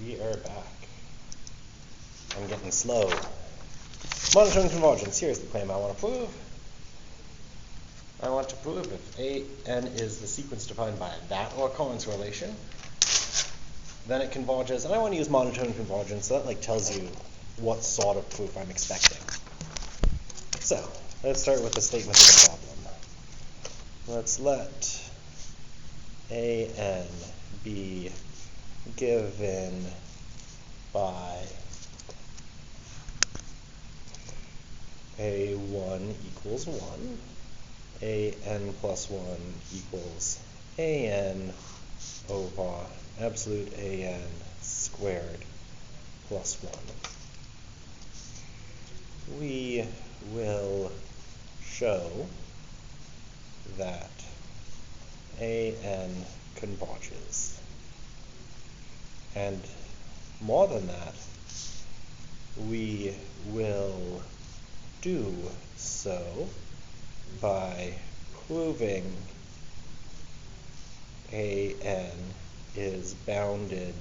We are back. I'm getting slow. Monotone convergence. Here's the claim I want to prove. I want to prove if A-n is the sequence defined by that or occurrence relation, then it converges. And I want to use monotone convergence, so that tells you what sort of proof I'm expecting. So let's start with the statement of the problem. Let's let A-n be given by A1 equals 1, A-n plus 1 equals A-n over absolute A-n squared plus 1. We will show that A-n converges. And more than that, we will do so by proving A-n is bounded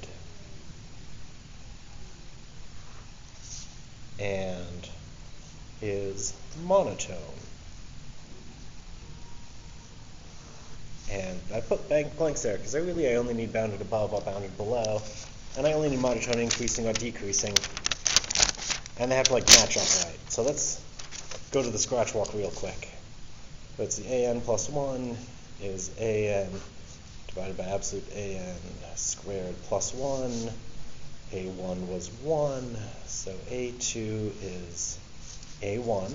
and is monotone. And I put blanks there because I only need bounded above or bounded below, and I only need monotone increasing or decreasing, and they have to match up right. So let's go to the scratch walk real quick. Let's see, A-n plus 1 is A-n divided by absolute A-n squared plus 1. A1 was 1, so A2 is A1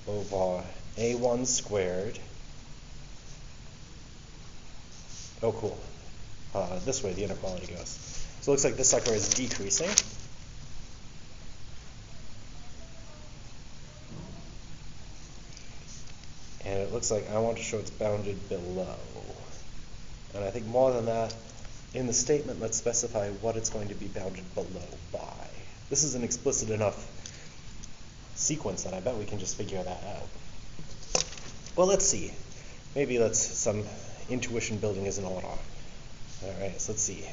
over A1 squared. Oh, cool. This way the inequality goes. So it looks like this sucker is decreasing. And it looks like I want to show it's bounded below. And I think more than that, in the statement, let's specify what it's going to be bounded below by. This is an explicit enough sequence that I bet we can just figure that out. Well, let's see. Maybe some intuition building is in order. All right, so let's see.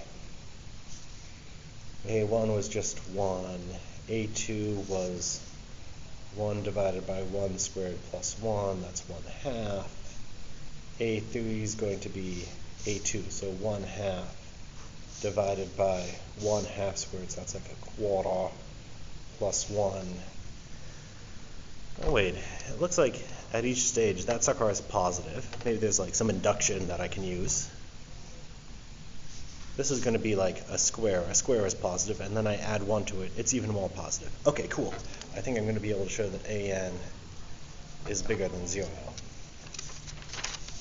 A1 was just 1. A2 was 1 divided by 1 squared plus 1. That's 1/2. A3 is going to be A2, so 1/2 divided by 1/2 squared, so that's a quarter plus 1. Oh wait, it looks like at each stage that sucker is positive. Maybe there's some induction that I can use. This is going to be a square. A square is positive, and then I add 1 to it. It's even more positive. Okay, cool. I think I'm going to be able to show that A-n is bigger than 0.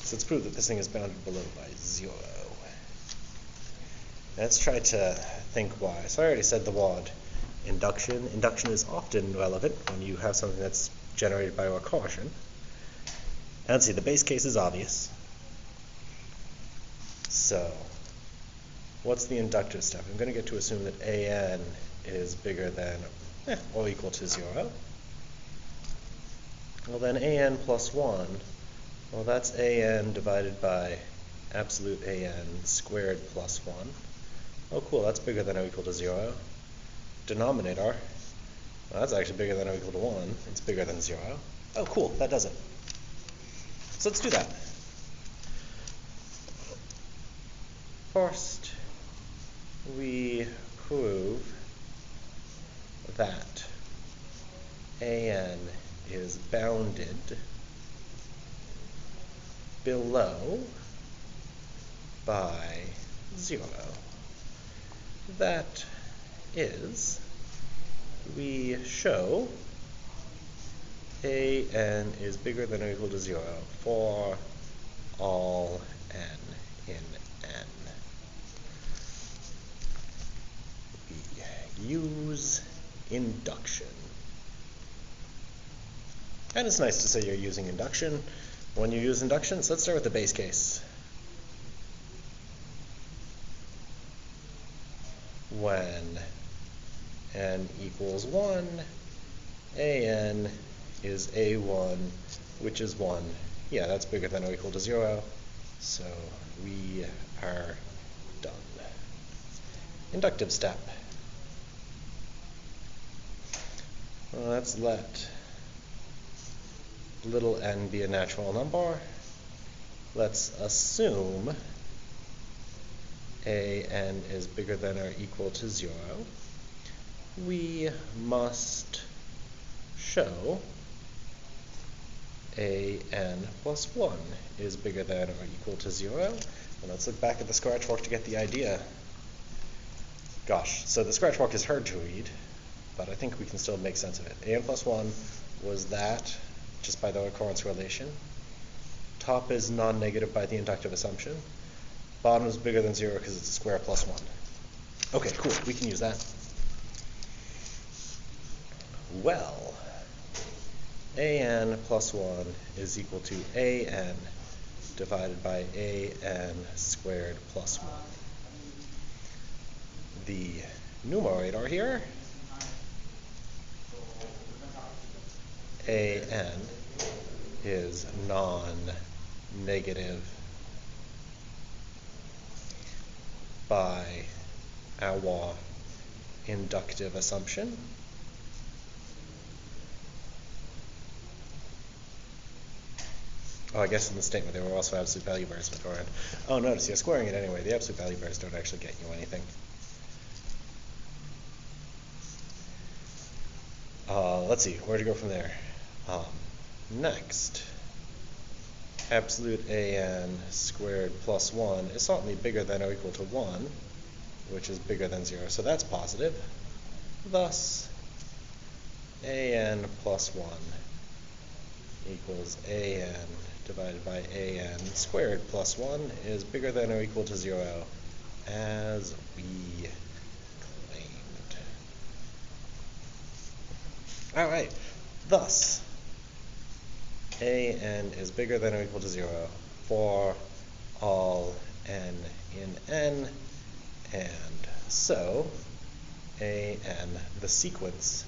So let's prove that this thing is bounded below by 0. Let's try to think why. So I already said the word induction. Induction is often relevant when you have something that's generated by recursion. And let's see, the base case is obvious. So what's the inductive step? I'm going to get to assume that A-n is bigger than or equal to 0. Well, then A-n plus 1, well, that's A-n divided by absolute A-n squared plus 1. Oh, cool, that's bigger than or equal to 0. Denominator, well, that's actually bigger than or equal to 1. It's bigger than 0. Oh, cool, that does it. So let's do that. First, we prove that A-n is bounded below by 0. That is, we show A-n is bigger than or equal to 0 for all n in n. We use induction. And it's nice to say you're using induction when you use induction. So let's start with the base case. When n equals 1, A-n is A1, which is 1. Yeah, that's bigger than or equal to 0. So we are done. inductive step. Let's let little n be a natural number. Let's assume an is bigger than or equal to 0. We must show an plus 1 is bigger than or equal to 0. And let's look back at the scratch walk to get the idea. Gosh, so the scratch walk is hard to read, but I think we can still make sense of it. An plus 1 was that, just by the occurrence relation. Top is non-negative by the inductive assumption. Bottom is bigger than 0 because it's a square plus 1. Okay, cool, we can use that. Well, an plus 1 is equal to an divided by an squared plus 1. The numerator here, an is non-negative by our inductive assumption. Oh, I guess in the statement there were also absolute value pairs beforehand. Oh, notice you're squaring it anyway. The absolute value pairs don't actually get you anything. Let's see, where to go from there? Next, absolute an squared plus 1 is certainly bigger than or equal to 1, which is bigger than 0, so that's positive. Thus, an plus 1 equals an divided by an squared plus 1 is bigger than or equal to 0, as we claimed. All right, thus, an is bigger than or equal to 0 for all n in n, and so an, the sequence,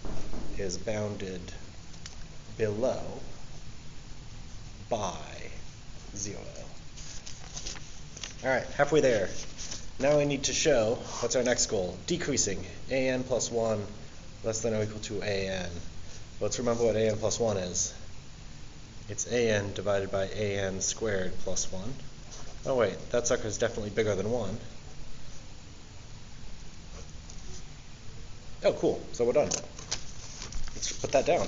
is bounded below by 0. All right, halfway there. Now we need to show, what's our next goal? Decreasing. An plus 1 less than or equal to an. Let's remember what an plus 1 is. It's an divided by an squared plus 1. Oh wait, that sucker is definitely bigger than 1. Oh cool, so we're done. Let's put that down.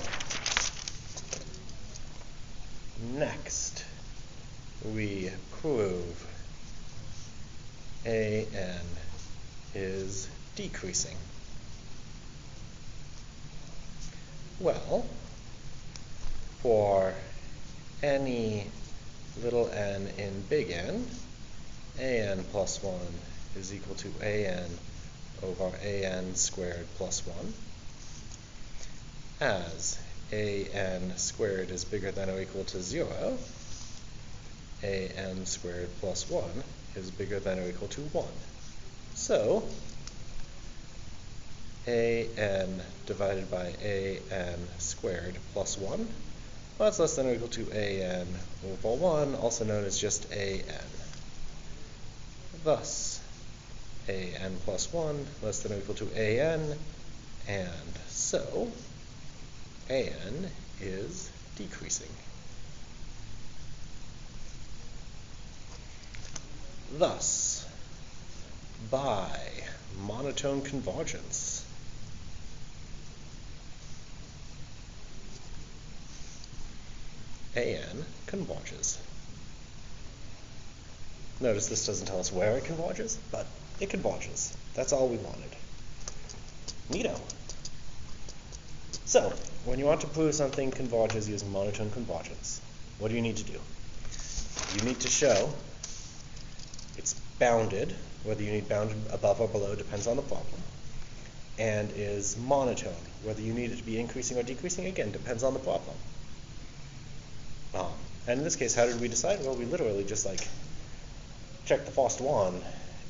Next, we prove an is decreasing. Well, for any little n in big N, an plus 1 is equal to an over an squared plus 1. As an squared is bigger than or equal to 0, an squared plus 1 is bigger than or equal to 1. So, an divided by an squared plus 1, well, that's less than or equal to an over 1, also known as just an. Thus, an plus 1 less than or equal to an, and so an is decreasing. Thus, by monotone convergence, an converges. Notice this doesn't tell us where it converges, but it converges. That's all we wanted. Neato. So, when you want to prove something converges using monotone convergence, what do you need to do? You need to show it's bounded, whether you need bounded above or below depends on the problem, and is monotone, whether you need it to be increasing or decreasing, again, depends on the problem. And in this case, how did we decide? Well, we literally just check the first one.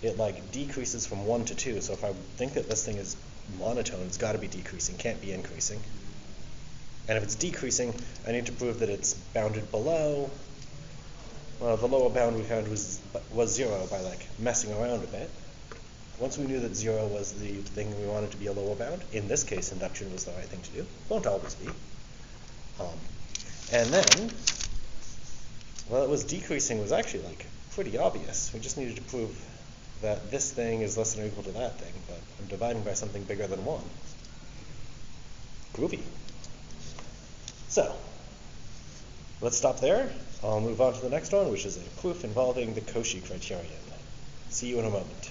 It decreases from 1 to 2, so if I think that this thing is monotone, it's got to be decreasing, can't be increasing. And if it's decreasing, I need to prove that it's bounded below. Well, the lower bound we found was 0 by messing around a bit. once we knew that 0 was the thing we wanted to be a lower bound, in this case, induction was the right thing to do. Won't always be. And then, well, it was decreasing was actually like pretty obvious. We just needed to prove that this thing is less than or equal to that thing, but I'm dividing by something bigger than 1. Groovy. So, let's stop there. I'll move on to the next one, which is a proof involving the Cauchy criterion. See you in a moment.